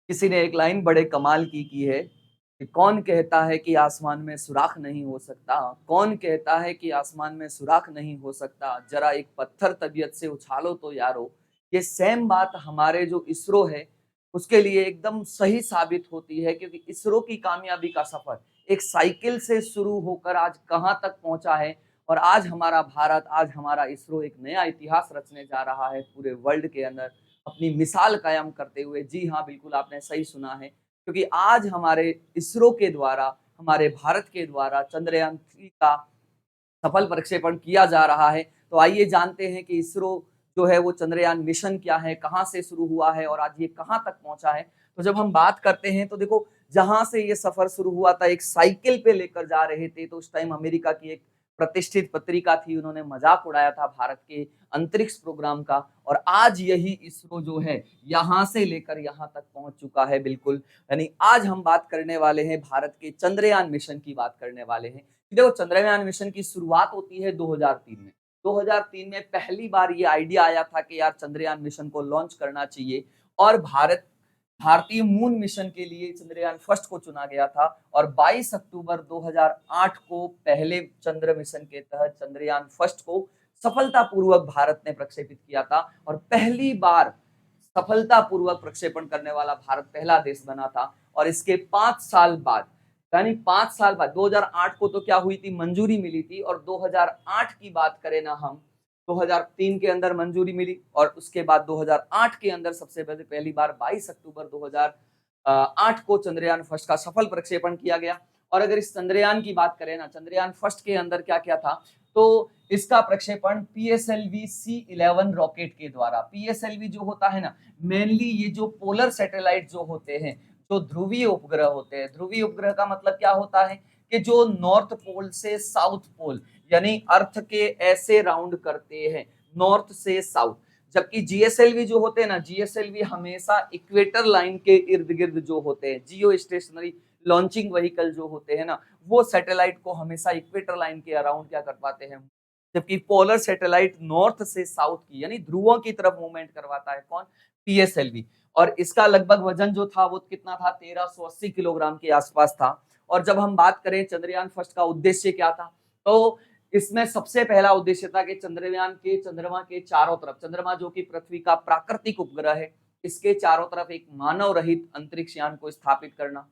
किसी ने एक लाइन बड़े कमाल की है कि कौन कहता है कि आसमान में सुराख नहीं हो सकता, कौन कहता है कि आसमान में सुराख नहीं हो सकता, जरा एक पत्थर तबीयत से उछालो तो यारो। ये सेम बात हमारे जो इसरो है उसके लिए एकदम सही साबित होती है, क्योंकि इसरो की कामयाबी का सफर एक साइकिल से शुरू होकर आज कहाँ तक पहुंचा है। और आज हमारा भारत, आज हमारा इसरो एक नया इतिहास रचने जा रहा है पूरे वर्ल्ड के अंदर, अपनी मिसाल कायम करते हुए। जी हाँ, बिल्कुल आपने सही सुना है, क्योंकि आज हमारे इसरो के द्वारा, हमारे भारत के द्वारा चंद्रयान-3 का सफल प्रक्षेपण किया जा रहा है। तो आइए जानते हैं कि इसरो जो है वो चंद्रयान मिशन क्या है, कहाँ से शुरू हुआ है और आज ये कहाँ तक पहुँचा है। तो जब हम बात करते हैं तो देखो, जहाँ से ये सफर शुरू हुआ था, एक साइकिल पे लेकर जा रहे थे, तो उस टाइम अमेरिका की एक प्रतिष्ठित पत्रिका थी, उन्होंने मज़ाक उड़ाया था भारत के अंतरिक्ष प्रोग्राम का। और आज यही इसरो जो है, यहाँ से लेकर यहाँ तक पहुँच चुका है बिल्कुल। यानी आज हम बात करने वाले हैं भारत के चंद्रयान मिशन की बात करने वाले हैं। देखो, चंद्रयान मिशन की शुरुआत होती है 2003 में। 2003 में पहली बार ये आइडिया आया था कि यार चंद्रयान मिशन को लॉन्च करना चाहिए, और भारतीय मून मिशन के लिए चंद्रयान फर्स्ट को चुना गया था। और 22 अक्टूबर 2008 को पहले चंद्र मिशन के तहत चंद्रयान फर्स्ट को सफलतापूर्वक भारत ने प्रक्षेपित किया था, और पहली बार सफलतापूर्वक प्रक्षेपण करने वाला भारत पहला देश बना था। और इसके 5 साल बाद, यानी 5 साल बाद 2008 को तो क्या हुई थी, मंजूरी मिली थी, और 2008 की बात करें ना हम, 2003 के अंदर मंजूरी मिली, और उसके बाद 2008 के अंदर सबसे पहली बार 22 अक्टूबर 2008 को चंद्रयान फर्स्ट का सफल प्रक्षेपण किया गया। और अगर इस चंद्रयान की बात करें ना, चंद्रयान फर्स्ट के अंदर क्या क्या था, तो इसका प्रक्षेपण पीएसएलवी C11 रॉकेट के द्वारा, पीएसएलवी जो होता है ना, मेनली ये जो पोलर सैटेलाइट जो होते हैं, जो ध्रुवीय उपग्रह होते हैं, ध्रुवीय उपग्रह का मतलब क्या होता है कि जो नॉर्थ पोल से साउथ पोल, यानी अर्थ के ऐसे राउंड करते हैं, नॉर्थ से साउथ। जबकि जीएसएलवी जो होते हैं ना, जीएसएलवी हमेशा इक्वेटर लाइन के इर्द गिर्द जो होते हैं, जियो स्टेशनरी लॉन्चिंग व्हीकल जो होते हैं ना, वो सैटेलाइट को हमेशा इक्वेटर लाइन के अराउंड क्या कर पाते हैं। जबकि पोलर सैटेलाइट नॉर्थ से साउथ की, यानी ध्रुवों की तरफ मूवमेंट करवाता है कौन, पीएसएलवी। और इसका लगभग वजन जो था वो कितना था, 1380 किलोग्राम के आसपास था। और जब हम बात करें चंद्रयान फर्स्ट का उद्देश्य क्या था, तो इसमें सबसे पहला उद्देश्य था कि चंद्रयान के चंद्रमा के चारों तरफ, चंद्रमा जो कि पृथ्वी का प्राकृतिक उपग्रह है, इसके चारों तरफ एक मानव रहित अंतरिक्ष यान को स्थापित करना।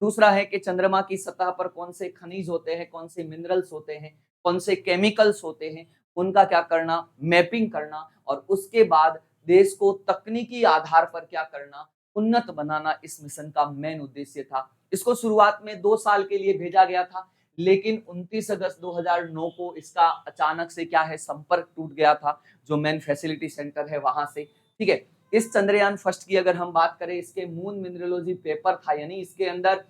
दूसरा है कि चंद्रमा की सतह पर कौन से खनिज होते हैं, कौन से मिनरल्स होते हैं, कौन से केमिकल्स होते हैं, उनका क्या करना, मैपिंग करना। और उसके बाद देश को तकनीकी आधार पर क्या करना, उन्नत बनाना, इस मिशन का मेन उद्देश्य था। इसको शुरुआत में 2 साल के लिए भेजा गया था, लेकिन 29 अगस्त 2009 को इसका अचानक से क्या है, संपर्क टूट गया था, जो मेन फैसिलिटी सेंटर है वहां से। ठीक है, इस चंद्रयान फर्स्ट की अगर हम बात करें, इसके मून मिनरोलॉजी पेपर था, यानी इसके अंदर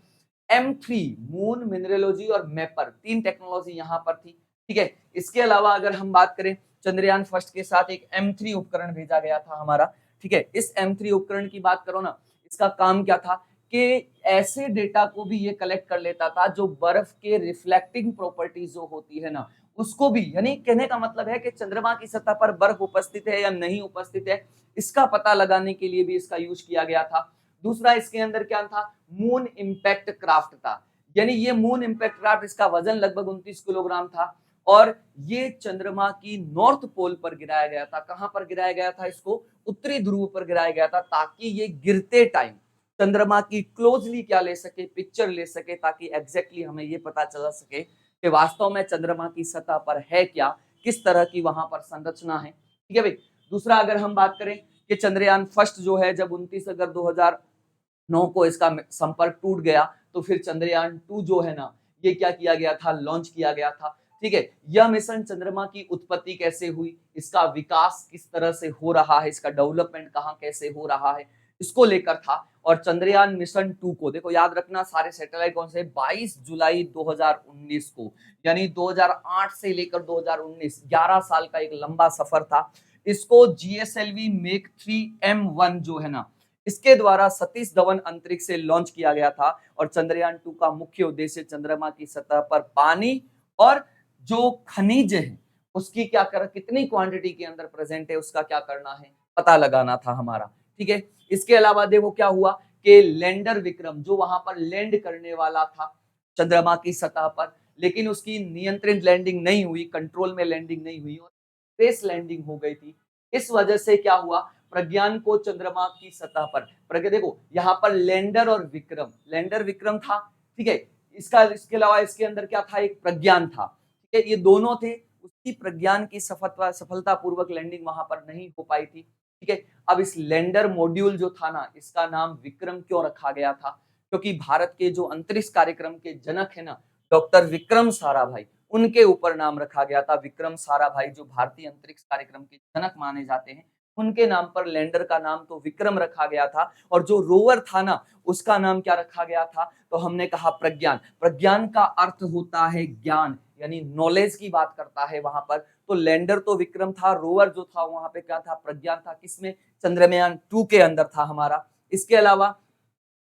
M3 मून मिनरोलॉजी और मैपर, 3 टेक्नोलॉजी यहाँ पर थी। ठीक है, इसके अलावा अगर हम बात करें, चंद्रयान फर्स्ट के साथ एक M3 उपकरण भेजा गया था हमारा। ठीक है, इस M3 उपकरण की बात करो ना, इसका काम क्या था कि ऐसे डेटा को भी ये कलेक्ट कर लेता था जो बर्फ के रिफ्लेक्टिंग प्रॉपर्टीज जो होती है ना, उसको भी, यानी कहने का मतलब है कि चंद्रमा की सतह पर बर्फ उपस्थित है या नहीं उपस्थित है, इसका पता लगाने के लिए भी इसका यूज किया गया था। दूसरा इसके अंदर क्या था, मून इम्पैक्ट क्राफ्ट था, यानी ये मून इम्पैक्ट क्राफ्ट, इसका वजन लगभग 29 किलोग्राम था, और ये चंद्रमा की नॉर्थ पोल पर गिराया गया था। कहां पर गिराया गया था, इसको उत्तरी ध्रुव पर गिराया गया था, ताकि ये गिरते टाइम चंद्रमा की क्लोजली क्या ले सके, पिक्चर ले सके, ताकि एग्जैक्टली हमें ये पता चला सके कि वास्तव में चंद्रमा की सतह पर है क्या, किस तरह की वहां पर संरचना है। ठीक है भाई। दूसरा अगर हम बात करें कि चंद्रयान फर्स्ट जो है, जब 29 अगस्त 2009 को इसका संपर्क टूट गया, तो फिर चंद्रयान 2 जो है ना, ये क्या किया गया था, लॉन्च किया गया था। ठीक है, यह मिशन चंद्रमा की उत्पत्ति कैसे हुई, इसका विकास किस तरह से हो रहा है, इसका डेवलपमेंट कहाँ कैसे हो रहा है, इसको लेकर था। और चंद्रयान मिशन 2 को देखो, याद रखना सारे सैटेलाइट कौन से, 22 जुलाई 2019 को, यानी 2008 से लेकर 2019, 11 साल का एक लंबा सफर था। इसको जीएसएलवी मेक 3M1 जो है ना, इसके द्वारा सतीश धवन अंतरिक्ष से लॉन्च किया गया था। और चंद्रयान 2 का मुख्य उद्देश्य चंद्रमा की सतह पर पानी और जो खनिज है उसकी क्या कर, कितनी क्वांटिटी के अंदर प्रेजेंट है, उसका क्या करना है, पता लगाना था हमारा। ठीक है, इसके अलावा देखो क्या हुआ कि लैंडर विक्रम जो वहां पर लैंड करने वाला था चंद्रमा की सतह पर, लेकिन उसकी नियंत्रित लैंडिंग नहीं हुई, कंट्रोल में लैंडिंग नहीं हुई और स्पेस लैंडिंग हो गई थी। इस वजह से क्या हुआ, प्रज्ञान को चंद्रमा की सतह पर प्रज्ञा देखो यहाँ पर लैंडर विक्रम था, ठीक है। इसके अलावा इसके अंदर क्या था, एक प्रज्ञान था, ठीक है। ये दोनों थे, उसकी प्रज्ञान की सफलता पूर्वक लैंडिंग वहां पर नहीं हो पाई थी, ठीक है। अब इस लैंडर मॉड्यूल जो था ना, इसका नाम विक्रम क्यों रखा गया था, क्योंकि भारत के जो अंतरिक्ष कार्यक्रम के जनक है ना डॉक्टर विक्रम साराभाई, उनके ऊपर नाम रखा गया था। विक्रम साराभाई जो भारतीय अंतरिक्ष कार्यक्रम के जनक माने जाते हैं, उनके नाम पर लैंडर का नाम तो विक्रम रखा गया था। और जो रोवर था ना, उसका नाम क्या रखा गया था, तो हमने कहा प्रज्ञान। प्रज्ञान का अर्थ होता है ज्ञान, यानी नॉलेज की बात करता है वहां पर। तो लैंडर तो विक्रम था, रोवर जो था वहां पे क्या था, प्रज्ञान था। किसमें, चंद्रयान 2 के अंदर था हमारा। इसके अलावा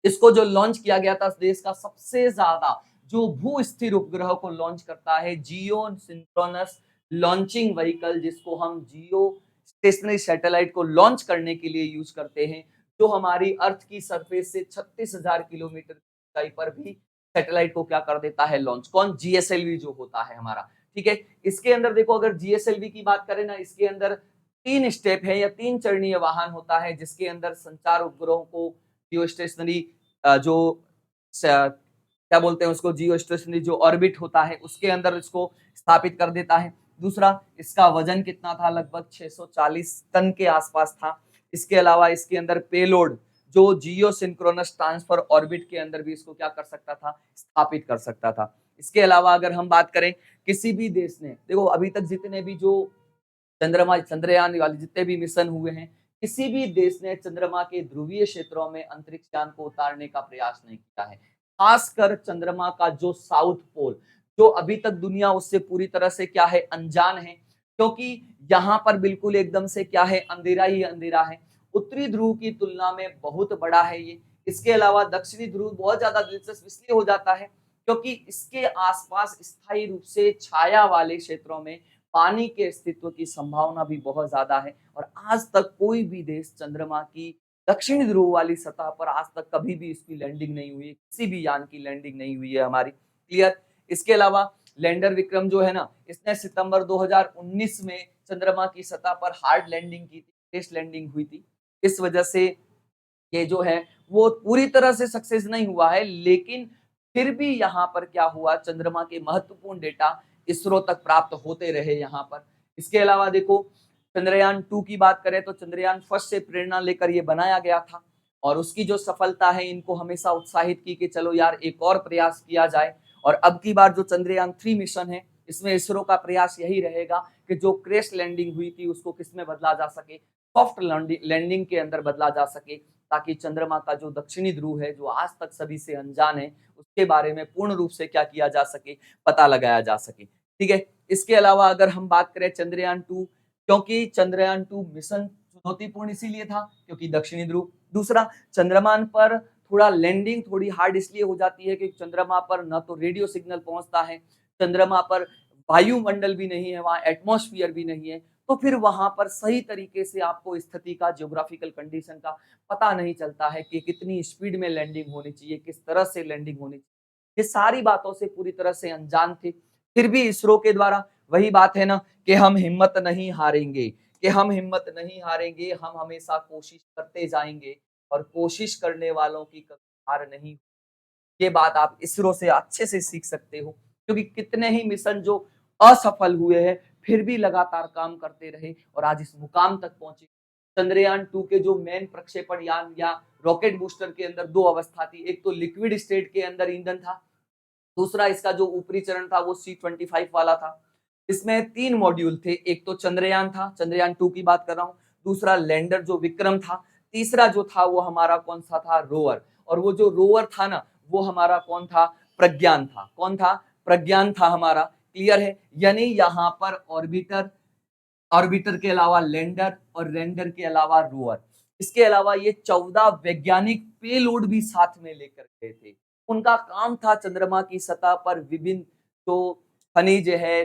इसको जो लॉन्च किया गया था, देश का सबसे ज्यादा जो भू स्थिर उपग्रह को लॉन्च करता है, जियो सिंक्रोनस लॉन्चिंग व्हीकल, जिसको हम जियो स्टेशनरी सैटेलाइट को लॉन्च करने के लिए यूज करते हैं, जो हमारी अर्थ की सरफेस से 36,000 किलोमीटर ऊंचाई पर भी सैटेलाइट को क्या कर देता है, लॉन्च। कौन, जीएसएलवी जो होता है हमारा, ठीक है। इसके अंदर देखो, अगर जीएसएलवी की बात करें ना, इसके अंदर 3 स्टेप है या 3 चरणीय वाहन होता है, जिसके अंदर संचार उपग्रहों को जियो स्टेशनरी जो क्या बोलते हैं उसको, जियो स्टेशनरी जो ऑर्बिट होता है उसके अंदर इसको स्थापित कर देता है। दूसरा, इसका वजन कितना था, लगभग 640 टन के आसपास था। इसके अलावा इसके अंदर पेलोड जो जियो सिंक्रोनस ट्रांसफर ऑर्बिट के अंदर भी इसको क्या कर सकता था, स्थापित कर सकता था। इसके अलावा अगर हम बात करें, किसी भी देश ने, देखो अभी तक जितने भी जो चंद्रयान वाले जितने भी मिशन हुए हैं, किसी भी देश ने चंद्रमा के ध्रुवीय क्षेत्रों में अंतरिक्ष यान को उतारने का प्रयास नहीं किया है। खासकर चंद्रमा का जो साउथ पोल, जो अभी तक दुनिया उससे पूरी तरह से क्या है, अनजान है, क्योंकि यहाँ पर बिल्कुल एकदम से क्या है, अंधेरा ही अंधेरा है। उत्तरी ध्रुव की तुलना में बहुत बड़ा है ये। इसके अलावा दक्षिणी ध्रुव बहुत ज्यादा दिलचस्प इसलिए हो जाता है क्योंकि इसके आसपास स्थायी रूप से छाया वाले क्षेत्रों में पानी के अस्तित्व की संभावना भी बहुत ज्यादा है। और आज तक कोई भी देश चंद्रमा की दक्षिणी ध्रुव वाली सतह पर आज तक कभी भी इसकी लैंडिंग नहीं हुई है, किसी भी यान की लैंडिंग नहीं हुई है हमारी। क्लियर। इसके अलावा लैंडर विक्रम जो है ना, इसने सितंबर 2019 में चंद्रमा की सतह पर हार्ड लैंडिंग की थी, टेस्ट लैंडिंग हुई थी। इस वजह से ये जो है वो पूरी तरह से सक्सेस नहीं हुआ है, लेकिन फिर भी यहाँ पर क्या हुआ, चंद्रमा के महत्वपूर्ण डेटा इसरो तक प्राप्त होते रहे यहाँ पर। इसके अलावा देखो, चंद्रयान 2 की बात करें तो चंद्रयान फर्स्ट से प्रेरणा लेकर ये बनाया गया था, और उसकी जो सफलता है इनको हमेशा उत्साहित की कि चलो यार एक और प्रयास किया जाए। और अब की बार जो चंद्रयान 3 मिशन है, इसमें इसरो का प्रयास यही रहेगा कि जो क्रैश लैंडिंग हुई थी उसको किस में बदला जा सके, सॉफ्ट लैंडिंग के अंदर बदला जा सके, ताकि चंद्रमा का जो दक्षिणी ध्रुव है, जो आज तक सभी से अनजान है, उसके बारे में पूर्ण रूप से क्या किया जा सके, पता लगाया जा सके। ठीक है। इसके अलावा अगर हम बात करें चंद्रयान 2, क्योंकि चंद्रयान 2 मिशन चुनौतीपूर्ण इसीलिए था क्योंकि दक्षिणी ध्रुव। दूसरा, चंद्रमान पर थोड़ा लैंडिंग थोड़ी हार्ड इसलिए हो जाती है कि चंद्रमा पर न तो रेडियो सिग्नल पहुंचता है, चंद्रमा पर वायुमंडल भी नहीं है, वहां एटमॉस्फेयर भी नहीं है, तो फिर वहां पर सही तरीके से आपको स्थिति का, ज्योग्राफिकल कंडीशन का पता नहीं चलता है कि कितनी स्पीड में लैंडिंग होनी चाहिए, किस तरह से लैंडिंग होनी चाहिए। ये सारी बातों से पूरी तरह से अनजान थे। फिर भी इसरो के द्वारा वही बात है ना कि हम हिम्मत नहीं हारेंगे, हम हमेशा कोशिश करते जाएंगे और कोशिश करने वालों की कभी हार नहीं। ये बात आप इसरो से अच्छे से सीख सकते हो, क्योंकि कितने ही मिशन जो असफल हुए हैं फिर भी लगातार काम करते रहे और आज इस मुकाम तक पहुंचे। चंद्रयान 2 के जो मेन प्रक्षेपण यान या रॉकेट बूस्टर के अंदर दो अवस्था थी, एक तो लिक्विड स्टेट के अंदर ईंधन था, दूसरा इसका जो ऊपरी चरण था वो C-25 वाला था। इसमें 3 मॉड्यूल थे, एक तो चंद्रयान था, चंद्रयान 2 की बात कर रहा हूं, दूसरा लैंडर जो विक्रम था, तीसरा जो था वो हमारा कौन सा था, रोवर। और वो जो रोवर था ना, वो हमारा कौन था, प्रज्ञान था। कौन था, प्रज्ञान था हमारा। क्लियर है। यानी यहाँ पर ऑर्बिटर, ऑर्बिटर के अलावा लैंडर और लैंडर के अलावा रोवर, इसके अलावा ये 14 वैज्ञानिक पेलोड भी साथ में लेकर गए थे। उनका काम था चंद्रमा की सतह पर विभिन्न जो खनिज है,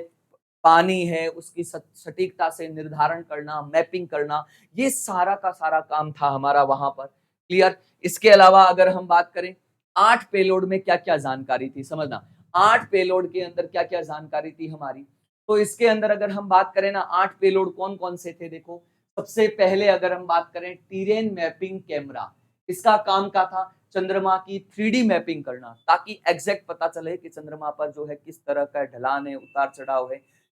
पानी है, उसकी सटीकता से निर्धारण करना, मैपिंग करना, ये सारा का सारा काम था हमारा वहां पर। क्लियर। इसके अलावा अगर हम बात करें 8 पेलोड में क्या क्या जानकारी थी, समझना 8 पेलोड के अंदर क्या क्या जानकारी थी हमारी। तो इसके अंदर अगर हम बात करें ना 8 पेलोड कौन कौन से थे, देखो सबसे पहले अगर हम बात करें टीरेन मैपिंग कैमरा, इसका काम क्या था, चंद्रमा की 3D मैपिंग करना, ताकि एग्जैक्ट पता चले कि चंद्रमा पर जो है किस तरह का ढलान है, उतार चढ़ाव है,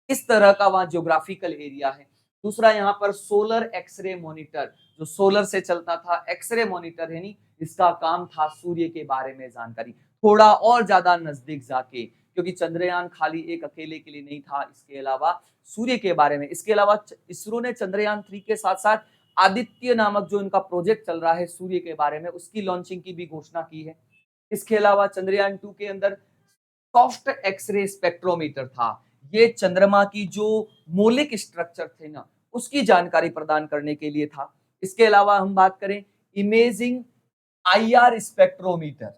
किस तरह का वहां ज्योग्राफिकल एरिया है। दूसरा यहाँ पर सोलर एक्सरे मॉनिटर, जो सोलर से चलता था, एक्सरे मॉनिटर है नी, इसका काम था सूर्य के बारे में जानकारी, थोड़ा और ज्यादा नजदीक जाके, क्योंकि चंद्रयान खाली एक अकेले के लिए नहीं था, इसके अलावा सूर्य के बारे में। इसके अलावा इसरो ने चंद्रयान 3 के साथ साथ आदित्य नामक जो इनका प्रोजेक्ट चल रहा है सूर्य के बारे में, उसकी लॉन्चिंग की भी घोषणा की है। इसके अलावा चंद्रयान 2 के अंदर सॉफ्ट एक्सरे स्पेक्ट्रोमीटर था, ये चंद्रमा की जो मौलिक स्ट्रक्चर थे ना, उसकी जानकारी प्रदान करने के लिए था। इसके अलावा हम बात करें imaging IR spectrometer,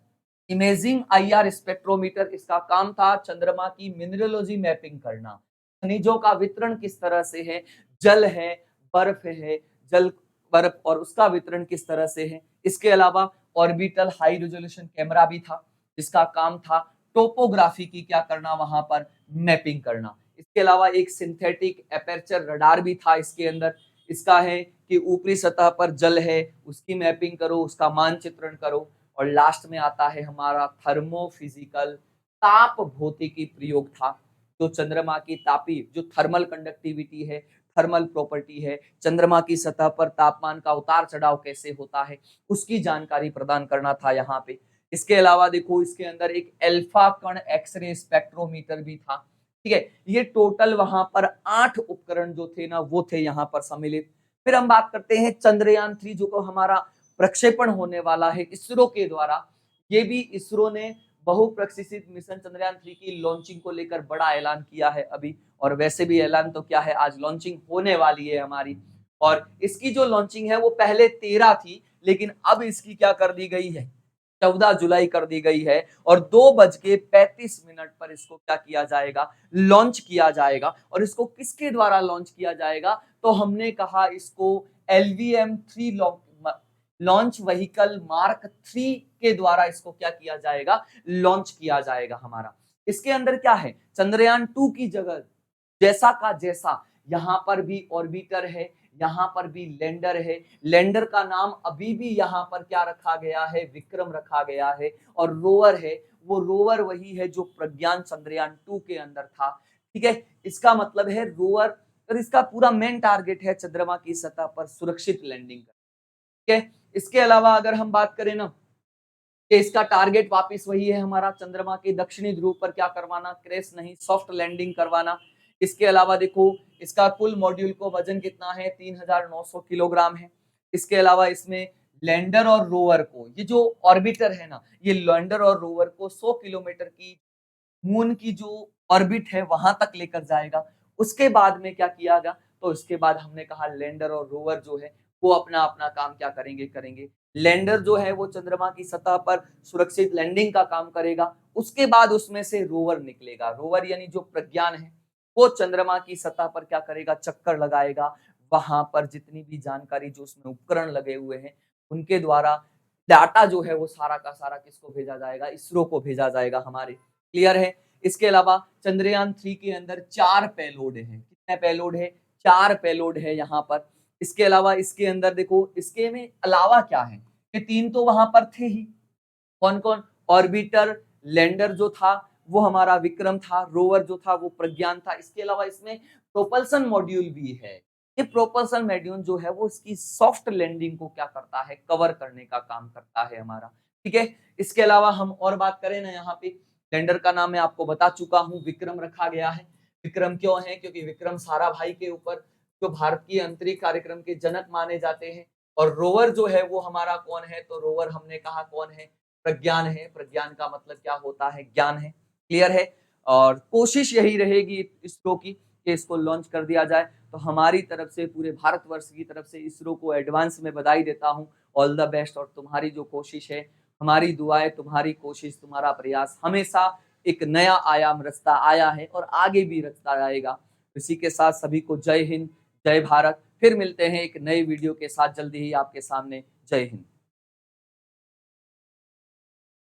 imaging IR spectrometer, इसका काम था चंद्रमा की मिनरलोजी मैपिंग करना, खनिजों का वितरण किस तरह से है, जल है, बर्फ है, जल बर्फ और उसका वितरण किस तरह से है। इसके अलावा ऑर्बिटल हाई रेजोल्यूशन कैमरा भी था, जिसका काम था टोपोग्राफी की क्या करना, वहां पर मैपिंग करना। इसके अलावा एक सिंथेटिक एपर्चर रडार भी था इसके अंदर, इसका है कि ऊपरी सतह पर जल है, उसकी मैपिंग करो, उसका मानचित्रण करो। और लास्ट में आता है हमारा थर्मोफिजिकल, ताप भौतिकी प्रयोग था, जो चंद्रमा की तापी जो थर्मल कंडक्टिविटी है, थर्मल प्रॉपर्टी है, चंद्रमा की सतह पर तापमान का उतार चढ़ाव कैसे होता है, उसकी जानकारी प्रदान करना था यहाँ पे। इसके अलावा देखो इसके अंदर एक अल्फा कण एक्सरे स्पेक्ट्रोमीटर भी था, ठीक है। ये टोटल वहां पर 8 उपकरण जो थे ना, वो थे यहाँ पर सम्मिलित। फिर हम बात करते हैं चंद्रयान 3 जो को हमारा प्रक्षेपण होने वाला है इसरो के द्वारा। ये भी इसरो ने बहुप्रक्षेपित मिशन चंद्रयान 3 की लॉन्चिंग को लेकर बड़ा ऐलान किया है अभी, और वैसे भी ऐलान तो क्या है, आज लॉन्चिंग होने वाली है हमारी। और इसकी जो लॉन्चिंग है वो पहले 13 थी, लेकिन अब इसकी क्या कर दी गई है, 14 जुलाई कर दी गई है, और 2:35 पर इसको क्या किया जाएगा, लॉन्च किया जाएगा। और इसको किसके द्वारा लॉन्च किया जाएगा, तो हमने कहा इसको LVM-3 लॉन्च व्हीकल मार्क 3 के द्वारा इसको क्या किया जाएगा, लॉन्च किया जाएगा हमारा। इसके अंदर क्या है, चंद्रयान 2 की जगह जैसा का जैसा यहाँ पर भी ऑर्बिटर है, यहाँ पर भी लैंडर है। लैंडर का नाम अभी भी यहाँ पर क्या रखा गया है, विक्रम रखा गया है। और रोवर है, वो रोवर वही है जो प्रज्ञान चंद्रयान 2 के अंदर था, ठीक है। इसका मतलब है रोवर, और इसका पूरा मेन टारगेट है चंद्रमा की सतह पर सुरक्षित लैंडिंग, ठीक है। इसके अलावा अगर हम बात करें ना, कि इसका टारगेट वापस वही है हमारा, चंद्रमा के दक्षिणी ध्रुव पर क्या करवाना, क्रैश नहीं, सॉफ्ट लैंडिंग करवाना। इसके अलावा देखो इसका कुल मॉड्यूल को वजन कितना है, 3900 किलोग्राम है। इसके अलावा इसमें लैंडर और रोवर को, ये जो ऑर्बिटर है ना, ये लैंडर और रोवर को 100 किलोमीटर की मून की जो ऑर्बिट है वहां तक लेकर जाएगा। उसके बाद में क्या किया गया, तो इसके बाद हमने कहा लैंडर और रोवर जो है वो अपना अपना काम क्या करेंगे। लैंडर जो है वो चंद्रमा की सतह पर सुरक्षित लैंडिंग का काम करेगा। उसके बाद उसमें से रोवर निकलेगा, रोवर यानी जो प्रज्ञान है, वो चंद्रमा की सतह पर क्या करेगा, चक्कर लगाएगा। वहां पर जितनी भी जानकारी जो उसमें उपकरण लगे हुए हैं उनके द्वारा डाटा जो है वो सारा का सारा किसको भेजा जाएगा, इसरो को भेजा जाएगा हमारे। क्लियर है। इसके अलावा चंद्रयान 3 के अंदर 4 पेलोड है, कितने पेलोड है, 4 पेलोड है यहाँ पर। इसके अलावा इसके अंदर देखो इसके में अलावा क्या है, कि 3 तो वहां पर थे ही, कौन कौन, ऑर्बिटर, लैंडर जो था वो हमारा विक्रम था, रोवर जो था वो प्रज्ञान था। इसके अलावा इसमें प्रोपल्सन मॉड्यूल भी है। ये प्रोपल्सन मॉड्यूल जो है वो इसकी सॉफ्ट लैंडिंग को क्या करता है, कवर करने का काम करता है हमारा, ठीक है। इसके अलावा हम और बात करें ना, यहाँ पे लैंडर का नाम मैं आपको बता चुका हूँ, विक्रम रखा गया है। विक्रम क्यों है, क्योंकि विक्रम साराभाई के ऊपर जो भारतीय अंतरिक्ष कार्यक्रम के जनक माने जाते हैं। और रोवर जो है वो हमारा कौन है, तो रोवर हमने कहा कौन है, प्रज्ञान है। प्रज्ञान का मतलब क्या होता है, ज्ञान है। क्लियर है। और कोशिश यही रहेगी इसरो की कि इसको लॉन्च कर दिया जाए। तो हमारी तरफ से, पूरे भारतवर्ष की तरफ से इसरो को एडवांस में बधाई देता हूँ, ऑल द बेस्ट। और तुम्हारी जो कोशिश है, हमारी दुआएं, तुम्हारी कोशिश, तुम्हारा प्रयास हमेशा एक नया आयाम रचता आया है और आगे भी रचता आएगा। इसी के साथ सभी को जय हिंद, जय भारत। फिर मिलते हैं एक नए वीडियो के साथ जल्दी ही आपके सामने। जय हिंद।